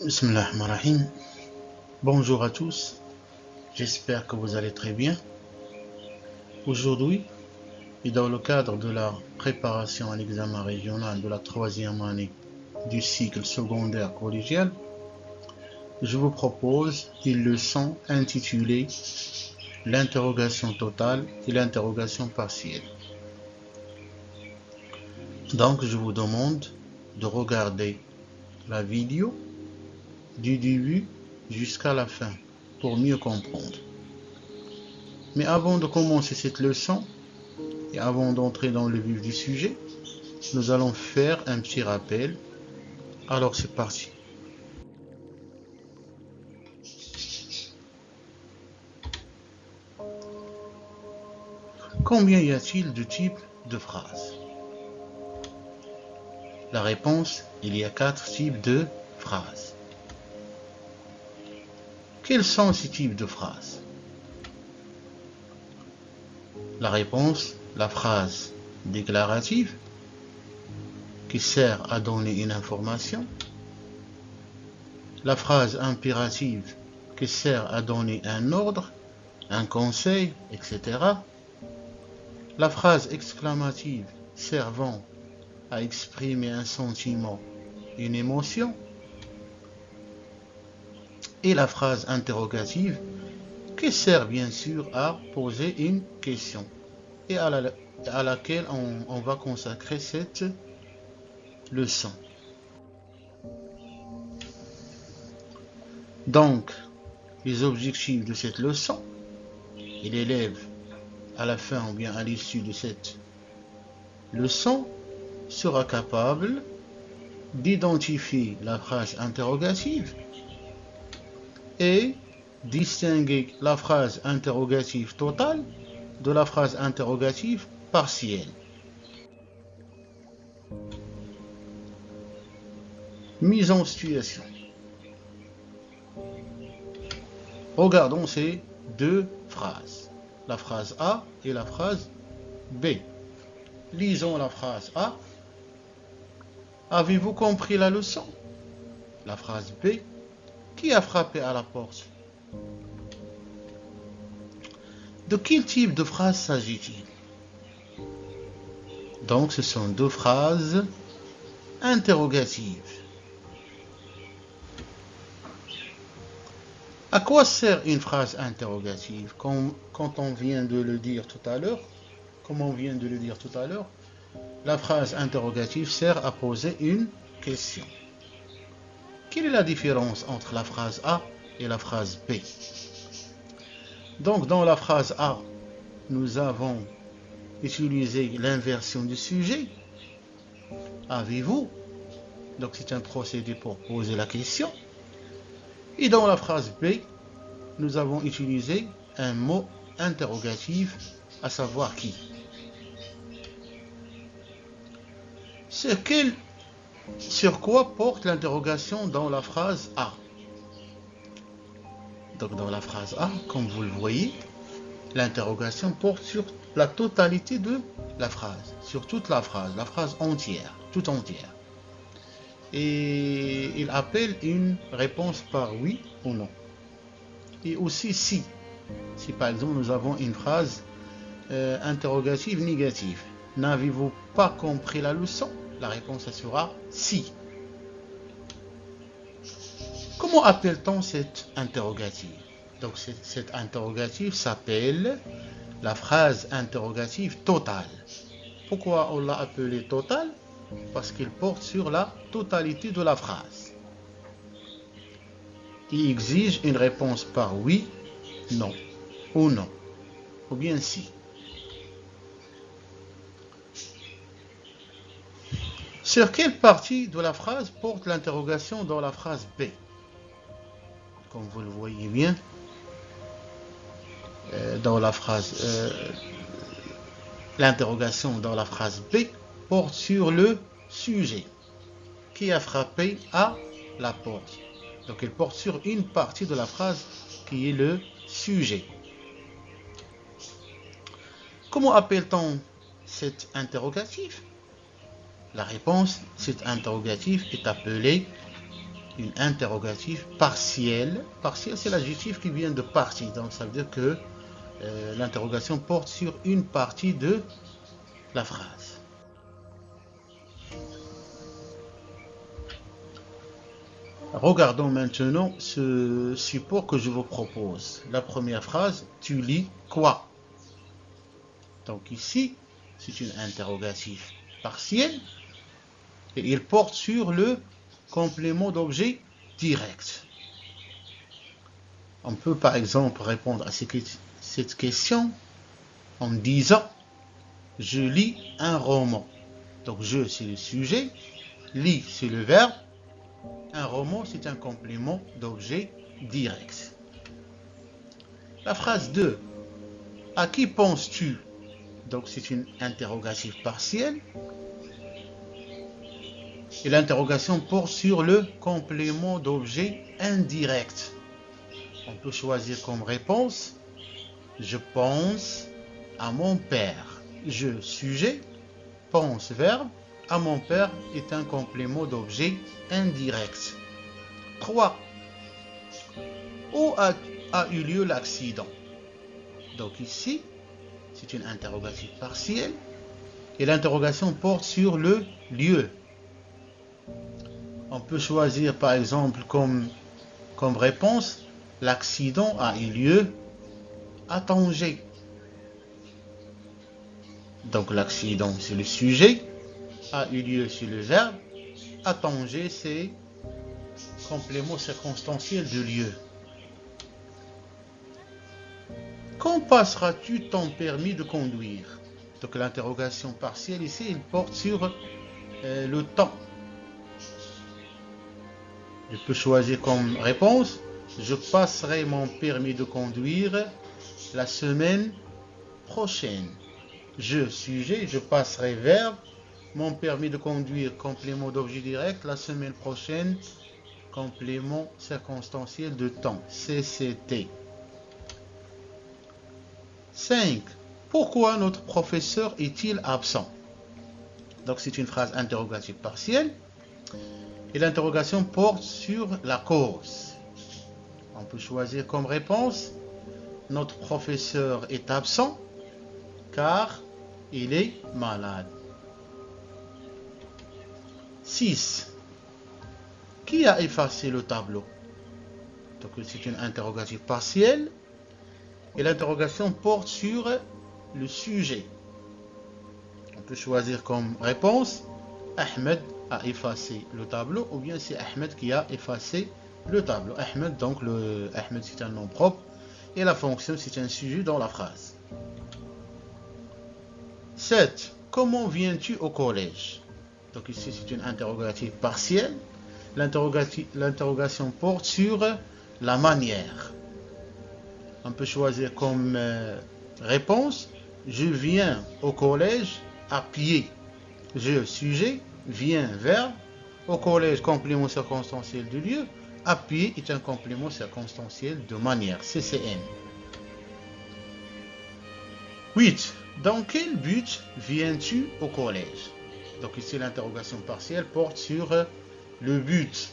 Bismillahirrahmanirrahim. Bonjour à tous, j'espère que vous allez très bien. Aujourd'hui, et dans le cadre de la préparation à l'examen régional de la 3e année du cycle secondaire collégial, je vous propose une leçon intitulée l'interrogation totale et l'interrogation partielle. Donc, je vous demande de regarder la vidéo du début jusqu'à la fin pour mieux comprendre. Mais avant de commencer cette leçon et avant d'entrer dans le vif du sujet, nous allons faire un petit rappel. Alors c'est parti. Combien y a-t-il de types de phrases? La réponse, il y a 4 types de phrases. Quels sont ces types de phrases? La réponse, la phrase déclarative qui sert à donner une information, la phrase impérative qui sert à donner un ordre, un conseil, etc. La phrase exclamative servant à exprimer un sentiment, une émotion, et la phrase interrogative qui sert bien sûr à poser une question et à laquelle on va consacrer cette leçon. Donc, les objectifs de cette leçon, et l'élève à la fin ou bien à l'issue de cette leçon sera capable d'identifier la phrase interrogative et distinguer la phrase interrogative totale de la phrase interrogative partielle. Mise en situation. Regardons ces deux phrases, la phrase A et la phrase B. Lisons la phrase A. Avez-vous compris la leçon? La phrase B. Qui a frappé à la porte? De quel type de phrase s'agit-il? Donc ce sont deux phrases interrogatives. À quoi sert une phrase interrogative? Quand on vient de le dire tout à l'heure, la phrase interrogative sert à poser une question. Quelle est la différence entre la phrase A et la phrase B? Donc dans la phrase A, nous avons utilisé l'inversion du sujet. Avez-vous? Donc c'est un procédé pour poser la question. Et dans la phrase B, nous avons utilisé un mot interrogatif, à savoir qui. Sur quoi porte l'interrogation dans la phrase A? Donc dans la phrase A, comme vous le voyez, l'interrogation porte sur la totalité de la phrase, sur toute la phrase entière, tout entière. Et il appelle une réponse par oui ou non. Et aussi si. Si par exemple nous avons une phrase interrogative négative. N'avez-vous pas compris la leçon? La réponse sera si. Comment appelle-t-on cette interrogative? Donc cette interrogative s'appelle la phrase interrogative totale. Pourquoi on l'a appelée totale? Parce qu'elle porte sur la totalité de la phrase. Il exige une réponse par oui, non, ou non, ou bien si. Sur quelle partie de la phrase porte l'interrogation dans la phrase B? Comme vous le voyez bien, dans la phrase, l'interrogation dans la phrase B porte sur le sujet qui a frappé à la porte. Donc elle porte sur une partie de la phrase qui est le sujet. Comment appelle-t-on cet interrogatif? La réponse, cet interrogatif est appelé une interrogative partielle. Partielle, c'est l'adjectif qui vient de partie. Donc ça veut dire que l'interrogation porte sur une partie de la phrase. Regardons maintenant ce support que je vous propose. La première phrase, tu lis quoi? Donc ici, c'est une interrogative partielle et il porte sur le complément d'objet direct. On peut par exemple répondre à cette question en disant je lis un roman. Donc je, c'est le sujet, lis, c'est le verbe, un roman, c'est un complément d'objet direct. La phrase 2, à qui penses-tu? Donc c'est une interrogative partielle. Et l'interrogation porte sur le complément d'objet indirect. On peut choisir comme réponse, je pense à mon père. Je, sujet, pense, verbe, à mon père est un complément d'objet indirect. 3. Où a eu lieu l'accident? Donc ici, c'est une interrogative partielle et l'interrogation porte sur le lieu. On peut choisir par exemple comme réponse, l'accident a eu lieu à Tanger. Donc l'accident c'est le sujet, a eu lieu c'est le verbe, à Tanger c'est complément circonstanciel de lieu. Quand passeras-tu ton permis de conduire? Donc l'interrogation partielle ici, il porte sur le temps. Je peux choisir comme réponse, je passerai mon permis de conduire la semaine prochaine. Je, sujet, je passerai verbe, mon permis de conduire, complément d'objet direct, la semaine prochaine, complément circonstanciel de temps, CCT. 5. Pourquoi notre professeur est-il absent? Donc c'est une phrase interrogative partielle et l'interrogation porte sur la cause. On peut choisir comme réponse, notre professeur est absent car il est malade. 6. Qui a effacé le tableau? Donc c'est une interrogative partielle et l'interrogation porte sur le sujet. On peut choisir comme réponse, Ahmed a effacé le tableau, ou bien c'est Ahmed qui a effacé le tableau. Ahmed, donc Ahmed c'est un nom propre et la fonction c'est un sujet dans la phrase. 7. Comment viens-tu au collège? Donc ici c'est une interrogative partielle. L'interrogation porte sur la manière. On peut choisir comme réponse, je viens au collège à pied. Je, sujet, viens, verbe, au collège, complément circonstanciel de lieu, à pied est un complément circonstanciel de manière, CCM. 8. Dans quel but viens-tu au collège? Donc ici l'interrogation partielle porte sur le but.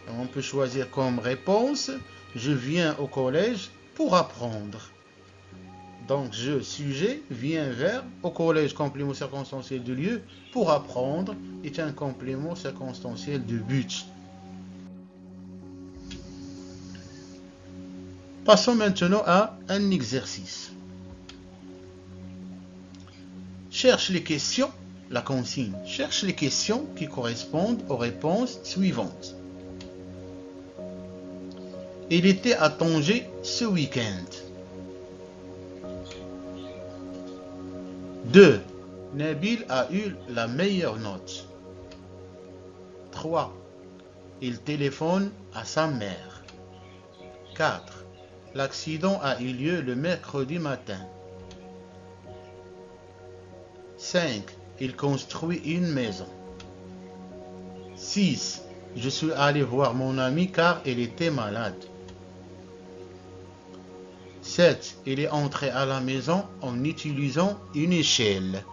Donc, on peut choisir comme réponse, je viens au collège pour apprendre. Donc je, sujet, viens, verbe, au collège, complément circonstanciel de lieu, pour apprendre est un complément circonstanciel de but. Passons maintenant à un exercice. Cherche les questions, la consigne. Cherche les questions qui correspondent aux réponses suivantes. Il était à Tanger ce week-end. 2. Nabil a eu la meilleure note. 3. Il téléphone à sa mère. 4. L'accident a eu lieu le mercredi matin. 5. Il construit une maison. 6. Je suis allé voir mon ami car il était malade. 7. Il est entré à la maison en utilisant une échelle.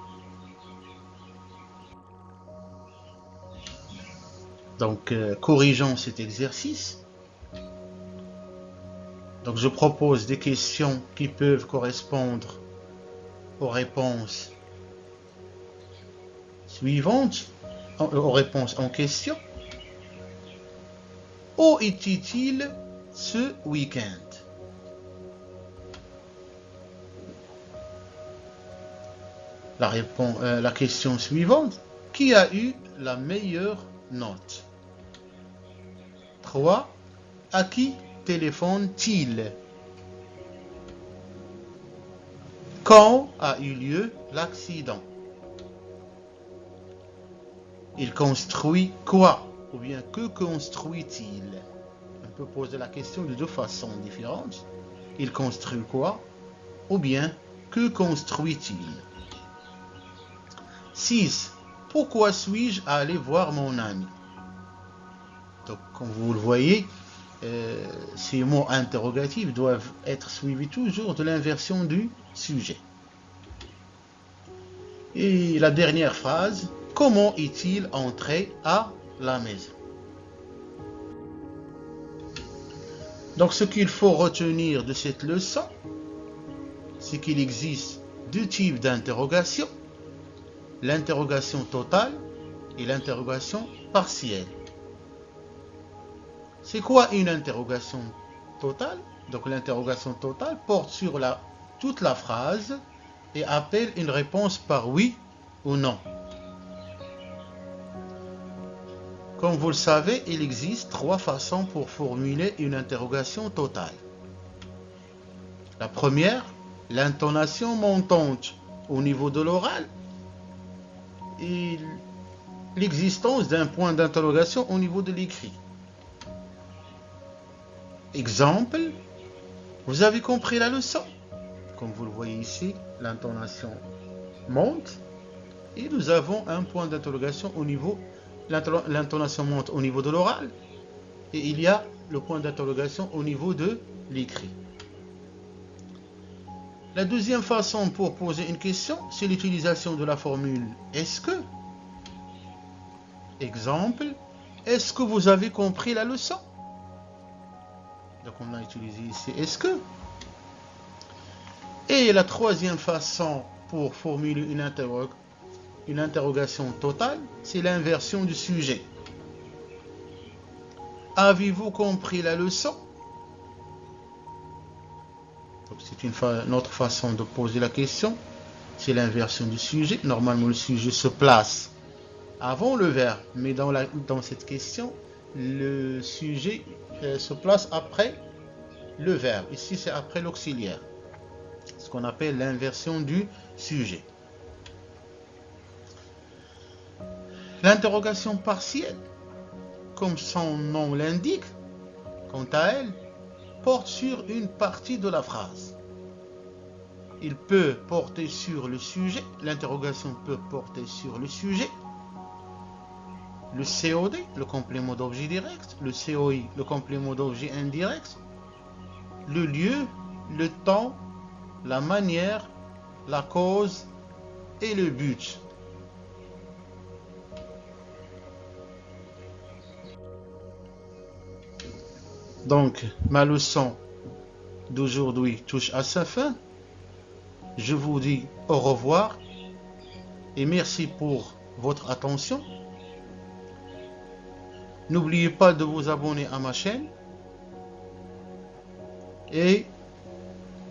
Donc, corrigeons cet exercice. Donc, je propose des questions qui peuvent correspondre aux réponses suivantes, aux réponses en question. Où était-il ce week-end? La question suivante. Qui a eu la meilleure note? 3. À qui téléphone-t-il? Quand a eu lieu l'accident? Il construit quoi? Ou bien que construit-il? On peut poser la question de deux façons différentes. Il construit quoi? Ou bien que construit-il? 6. Pourquoi suis-je allé voir mon ami? Donc, comme vous le voyez, ces mots interrogatifs doivent être suivis toujours de l'inversion du sujet. Et la dernière phrase, comment est-il entré à la maison? Donc, ce qu'il faut retenir de cette leçon, c'est qu'il existe deux types d'interrogation, l'interrogation totale et l'interrogation partielle. C'est quoi une interrogation totale? Donc l'interrogation totale porte sur toute la phrase et appelle une réponse par oui ou non. Comme vous le savez, il existe 3 façons pour formuler une interrogation totale. La première, l'intonation montante au niveau de l'oral et l'existence d'un point d'interrogation au niveau de l'écrit. Exemple, vous avez compris la leçon? Comme vous le voyez ici, l'intonation monte et nous avons un point d'interrogation au niveau, l'intonation monte au niveau de l'oral et il y a le point d'interrogation au niveau de l'écrit. La deuxième façon pour poser une question, c'est l'utilisation de la formule est-ce que? Exemple, est-ce que vous avez compris la leçon? Donc on a utilisé ici est-ce que? Et la troisième façon pour formuler une interrogation totale, c'est l'inversion du sujet. Avez-vous compris la leçon? C'est une autre façon de poser la question. C'est l'inversion du sujet. Normalement, le sujet se place avant le verbe, mais dans cette question, le sujet se place après le verbe. Ici, c'est après l'auxiliaire. Ce qu'on appelle l'inversion du sujet. L'interrogation partielle, comme son nom l'indique, quant à elle, porte sur une partie de la phrase. Il peut porter sur le sujet, l'interrogation peut porter sur le sujet, le COD, le complément d'objet direct, le COI, le complément d'objet indirect, le lieu, le temps, la manière, la cause et le but. Donc, ma leçon d'aujourd'hui touche à sa fin. Je vous dis au revoir et merci pour votre attention. N'oubliez pas de vous abonner à ma chaîne et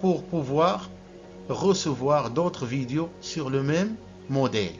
pour pouvoir recevoir d'autres vidéos sur le même modèle.